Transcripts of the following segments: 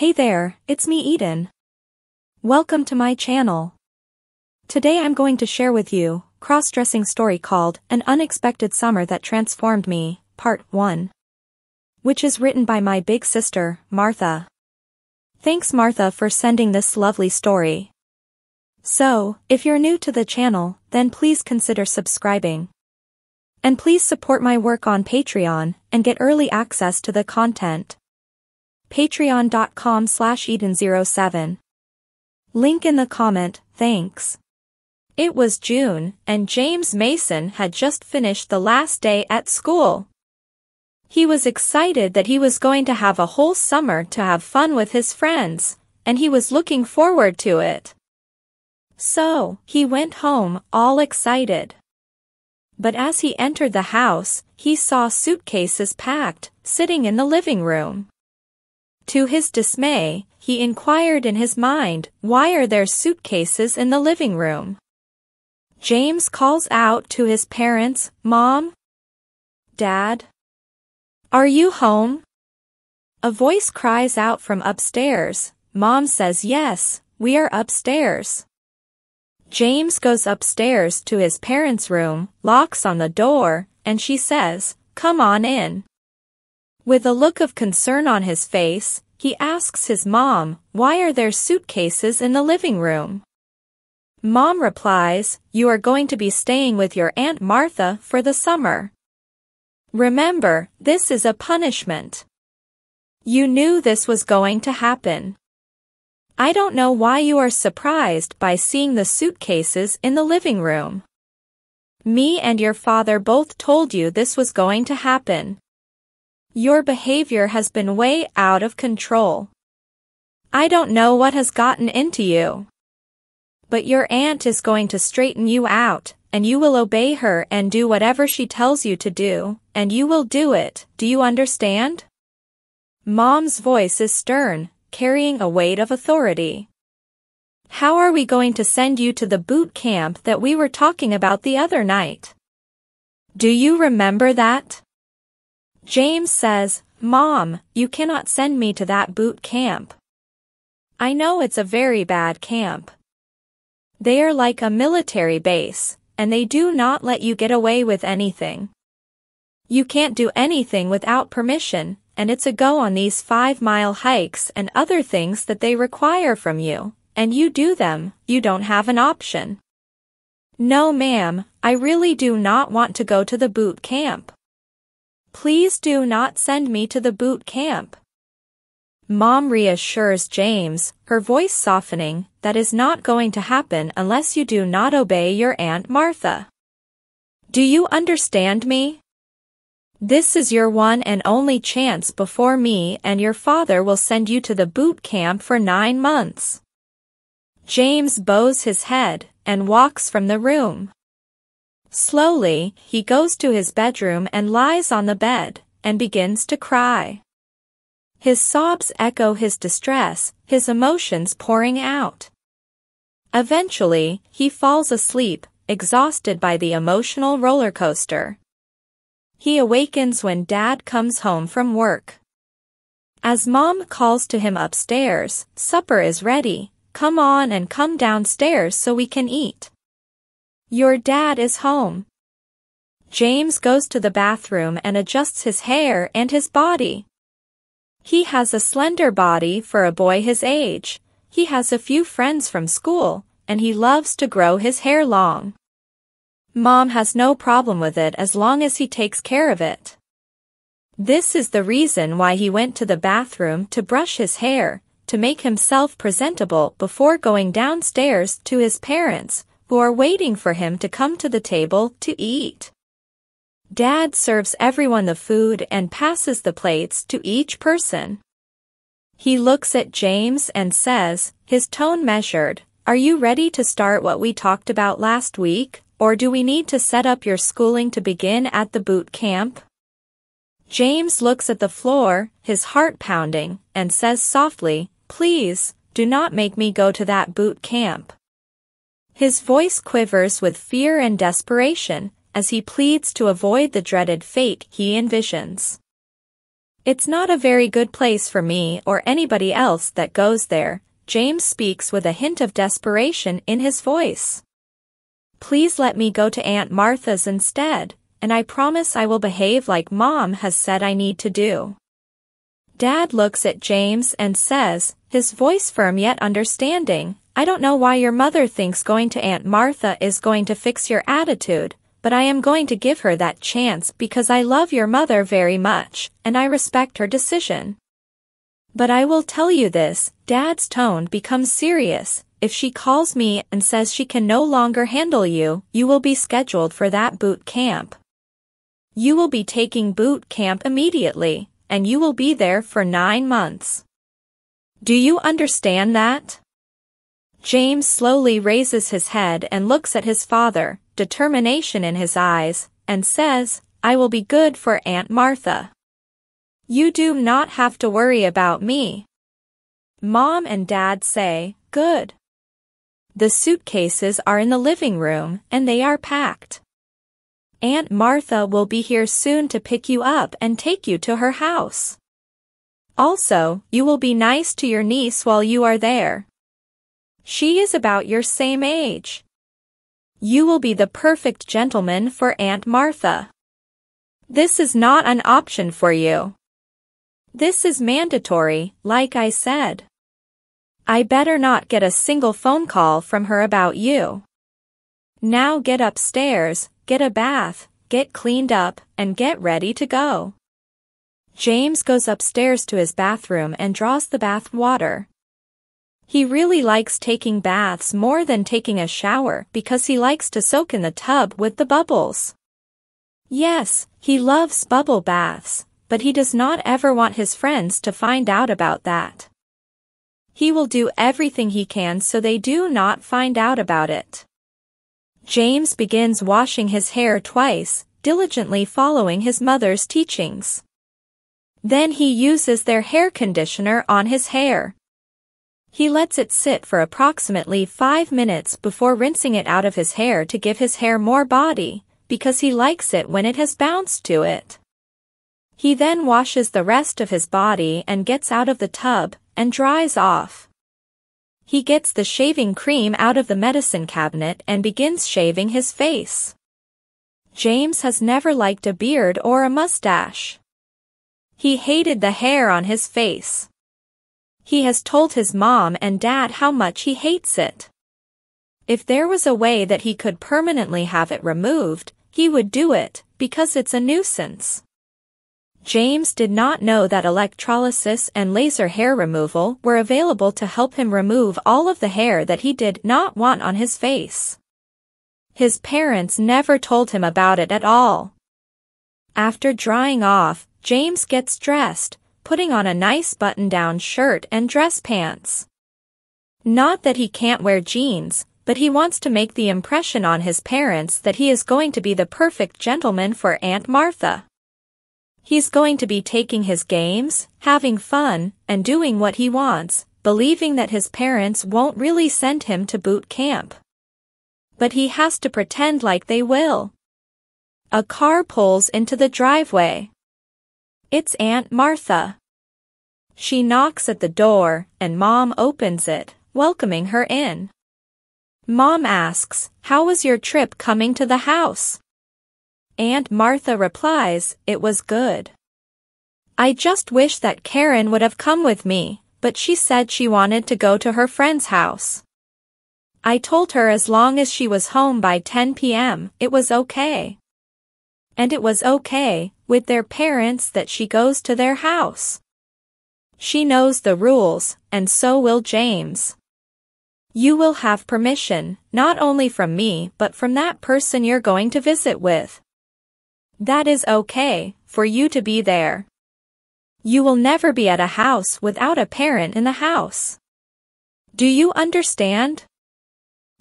Hey there, it's me Eden. Welcome to my channel. Today I'm going to share with you cross-dressing story called An Unexpected Summer That Transformed Me, Part 1. Which is written by my big sister, Martha. Thanks Martha for sending this lovely story. So, if you're new to the channel, then please consider subscribing. And please support my work on Patreon and get early access to the content. Patreon.com/Eden07. Link in the comment, thanks. It was June, and James Mason had just finished the last day at school. He was excited that he was going to have a whole summer to have fun with his friends, and he was looking forward to it. So, he went home, all excited. But as he entered the house, he saw suitcases packed, sitting in the living room. To his dismay, he inquired in his mind, why are there suitcases in the living room? James calls out to his parents, Mom? Dad? Are you home? A voice cries out from upstairs. Mom says yes, we are upstairs. James goes upstairs to his parents' room, locks on the door, and she says, Come on in. With a look of concern on his face, he asks his mom, Why are there suitcases in the living room? Mom replies, You are going to be staying with your Aunt Martha for the summer. Remember, this is a punishment. You knew this was going to happen. I don't know why you are surprised by seeing the suitcases in the living room. Me and your father both told you this was going to happen. Your behavior has been way out of control. I don't know what has gotten into you. But your aunt is going to straighten you out, and you will obey her and do whatever she tells you to do, and you will do it, do you understand? Mom's voice is stern, carrying a weight of authority. How are we going to send you to the boot camp that we were talking about the other night? Do you remember that? James says, Mom, you cannot send me to that boot camp. I know it's a very bad camp. They are like a military base, and they do not let you get away with anything. You can't do anything without permission, and it's a go on these 5-mile hikes and other things that they require from you, and you do them, you don't have an option. No ma'am, I really do not want to go to the boot camp. Please do not send me to the boot camp. Mom reassures James, her voice softening, that is not going to happen unless you do not obey your Aunt Martha. Do you understand me? This is your one and only chance before me and your father will send you to the boot camp for 9 months. James bows his head and walks from the room. Slowly, he goes to his bedroom and lies on the bed, and begins to cry. His sobs echo his distress, his emotions pouring out. Eventually, he falls asleep, exhausted by the emotional roller coaster. He awakens when Dad comes home from work. As Mom calls to him upstairs, supper is ready, come on and come downstairs so we can eat. Your dad is home. James goes to the bathroom and adjusts his hair and his body. He has a slender body for a boy his age. He has a few friends from school, and he loves to grow his hair long. Mom has no problem with it as long as he takes care of it. This is the reason why he went to the bathroom to brush his hair, to make himself presentable before going downstairs to his parents, who are waiting for him to come to the table to eat. Dad serves everyone the food and passes the plates to each person. He looks at James and says, his tone measured, Are you ready to start what we talked about last week, or do we need to set up your schooling to begin at the boot camp? James looks at the floor, his heart pounding, and says softly, Please, do not make me go to that boot camp. His voice quivers with fear and desperation, as he pleads to avoid the dreaded fate he envisions. It's not a very good place for me or anybody else that goes there, James speaks with a hint of desperation in his voice. Please let me go to Aunt Martha's instead, and I promise I will behave like Mom has said I need to do. Dad looks at James and says, his voice firm yet understanding, I don't know why your mother thinks going to Aunt Martha is going to fix your attitude, but I am going to give her that chance because I love your mother very much, and I respect her decision. But I will tell you this, Dad's tone becomes serious, if she calls me and says she can no longer handle you, you will be scheduled for that boot camp. You will be taking boot camp immediately, and you will be there for 9 months. Do you understand that? James slowly raises his head and looks at his father, determination in his eyes, and says, I will be good for Aunt Martha. You do not have to worry about me. Mom and Dad say, good. The suitcases are in the living room and they are packed. Aunt Martha will be here soon to pick you up and take you to her house. Also, you will be nice to your niece while you are there. She is about your same age. You will be the perfect gentleman for Aunt Martha. This is not an option for you. This is mandatory, like I said. I better not get a single phone call from her about you. Now get upstairs, get a bath, get cleaned up, and get ready to go. James goes upstairs to his bathroom and draws the bath water. He really likes taking baths more than taking a shower because he likes to soak in the tub with the bubbles. Yes, he loves bubble baths, but he does not ever want his friends to find out about that. He will do everything he can so they do not find out about it. James begins washing his hair twice, diligently following his mother's teachings. Then he uses their hair conditioner on his hair. He lets it sit for approximately 5 minutes before rinsing it out of his hair to give his hair more body, because he likes it when it has bounced to it. He then washes the rest of his body and gets out of the tub and dries off. He gets the shaving cream out of the medicine cabinet and begins shaving his face. James has never liked a beard or a mustache. He hated the hair on his face. He has told his mom and dad how much he hates it. If there was a way that he could permanently have it removed, he would do it, because it's a nuisance. James did not know that electrolysis and laser hair removal were available to help him remove all of the hair that he did not want on his face. His parents never told him about it at all. After drying off, James gets dressed, putting on a nice button-down shirt and dress pants. Not that he can't wear jeans, but he wants to make the impression on his parents that he is going to be the perfect gentleman for Aunt Martha. He's going to be taking his games, having fun, and doing what he wants, believing that his parents won't really send him to boot camp. But he has to pretend like they will. A car pulls into the driveway. It's Aunt Martha. She knocks at the door, and Mom opens it, welcoming her in. Mom asks, "How was your trip coming to the house?" Aunt Martha replies, "It was good. I just wish that Karen would have come with me, but she said she wanted to go to her friend's house. I told her as long as she was home by 10 p.m., it was okay. And it was okay, with their parents, that she goes to their house. She knows the rules, and so will James. You will have permission, not only from me but from that person you're going to visit with. That is okay, for you to be there. You will never be at a house without a parent in the house. Do you understand?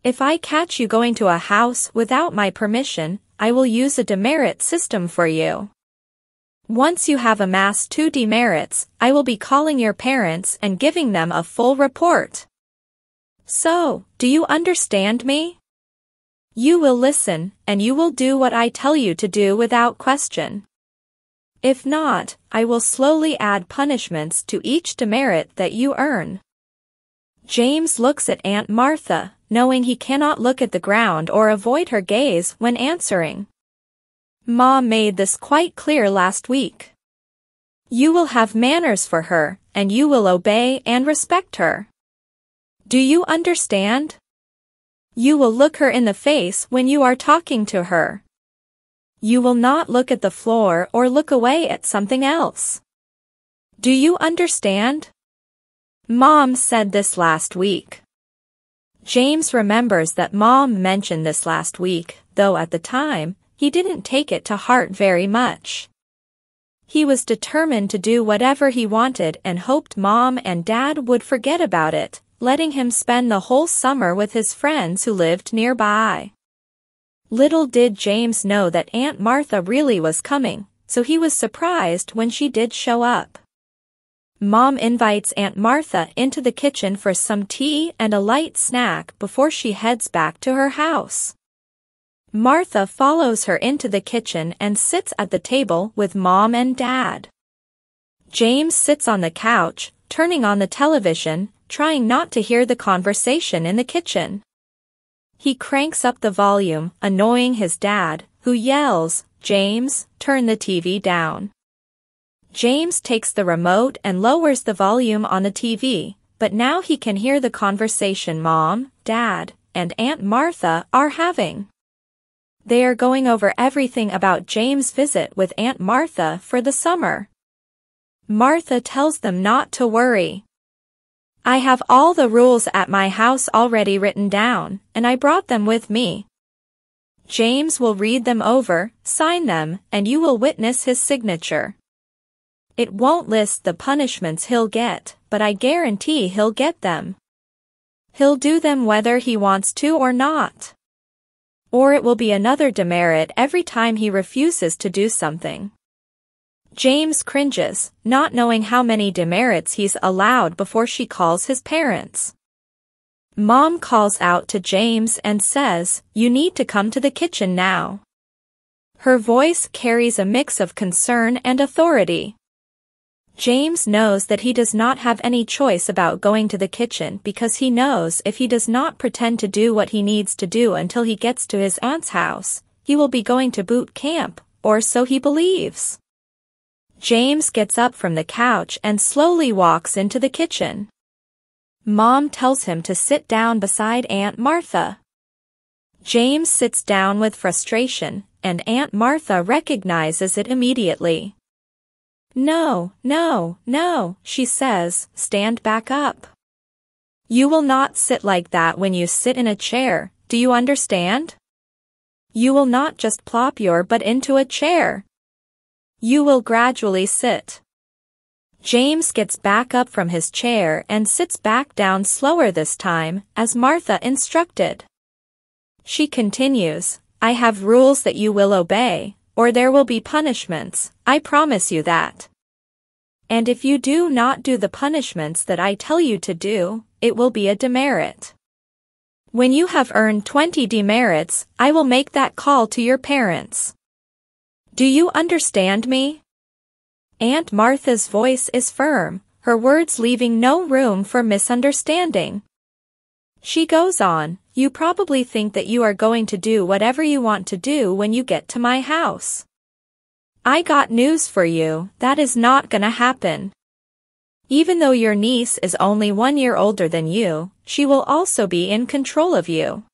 If I catch you going to a house without my permission, I will use a demerit system for you. Once you have amassed 2 demerits, I will be calling your parents and giving them a full report. So, do you understand me? You will listen, and you will do what I tell you to do without question. If not, I will slowly add punishments to each demerit that you earn. James looks at Aunt Martha, knowing he cannot look at the ground or avoid her gaze when answering. Mom made this quite clear last week. You will have manners for her, and you will obey and respect her. Do you understand? You will look her in the face when you are talking to her. You will not look at the floor or look away at something else. Do you understand? Mom said this last week. James remembers that Mom mentioned this last week, though at the time, he didn't take it to heart very much. He was determined to do whatever he wanted and hoped Mom and Dad would forget about it, letting him spend the whole summer with his friends who lived nearby. Little did James know that Aunt Martha really was coming, so he was surprised when she did show up. Mom invites Aunt Martha into the kitchen for some tea and a light snack before she heads back to her house. Martha follows her into the kitchen and sits at the table with Mom and Dad. James sits on the couch, turning on the television, trying not to hear the conversation in the kitchen. He cranks up the volume, annoying his dad, who yells, "James, turn the TV down." James takes the remote and lowers the volume on the TV, but now he can hear the conversation Mom, Dad, and Aunt Martha are having. They are going over everything about James' visit with Aunt Martha for the summer. Martha tells them not to worry. I have all the rules at my house already written down, and I brought them with me. James will read them over, sign them, and you will witness his signature. It won't list the punishments he'll get, but I guarantee he'll get them. He'll do them whether he wants to or not. Or it will be another demerit every time he refuses to do something. James cringes, not knowing how many demerits he's allowed before she calls his parents. Mom calls out to James and says, "You need to come to the kitchen now." Her voice carries a mix of concern and authority. James knows that he does not have any choice about going to the kitchen because he knows if he does not pretend to do what he needs to do until he gets to his aunt's house, he will be going to boot camp, or so he believes. James gets up from the couch and slowly walks into the kitchen. Mom tells him to sit down beside Aunt Martha. James sits down with frustration, and Aunt Martha recognizes it immediately. "No, no, no," she says, "stand back up. You will not sit like that when you sit in a chair, do you understand? You will not just plop your butt into a chair. You will gradually sit." James gets back up from his chair and sits back down slower this time, as Martha instructed. She continues, "I have rules that you will obey, or there will be punishments, I promise you that. And if you do not do the punishments that I tell you to do, it will be a demerit. When you have earned 20 demerits, I will make that call to your parents. Do you understand me?" Aunt Martha's voice is firm, her words leaving no room for misunderstanding. She goes on, "You probably think that you are going to do whatever you want to do when you get to my house. I got news for you, that is not gonna happen. Even though your niece is only 1 year older than you, she will also be in control of you.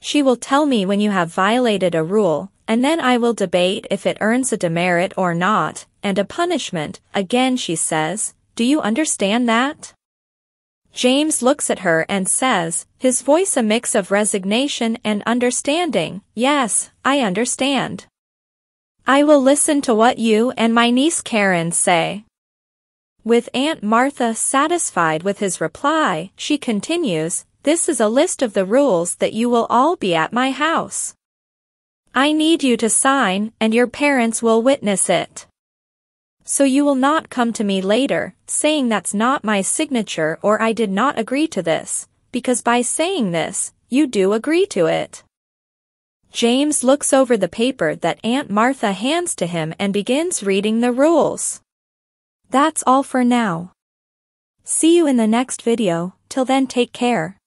She will tell me when you have violated a rule, and then I will debate if it earns a demerit or not, and a punishment, again she says, do you understand that?" James looks at her and says, his voice a mix of resignation and understanding, "Yes, I understand. I will listen to what you and my niece Karen say." With Aunt Martha satisfied with his reply, she continues, "This is a list of the rules that you will all be at my house. I need you to sign, and your parents will witness it. So you will not come to me later, saying that's not my signature or I did not agree to this, because by saying this, you do agree to it." James looks over the paper that Aunt Martha hands to him and begins reading the rules. That's all for now. See you in the next video. Till then, take care.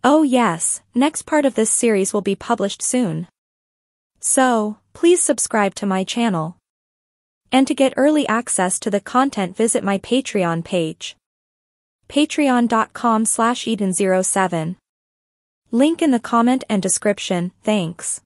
Oh yes, next part of this series will be published soon. So, please subscribe to my channel. And to get early access to the content, visit my Patreon page. patreon.com/Eden07. Link in the comment and description. Thanks.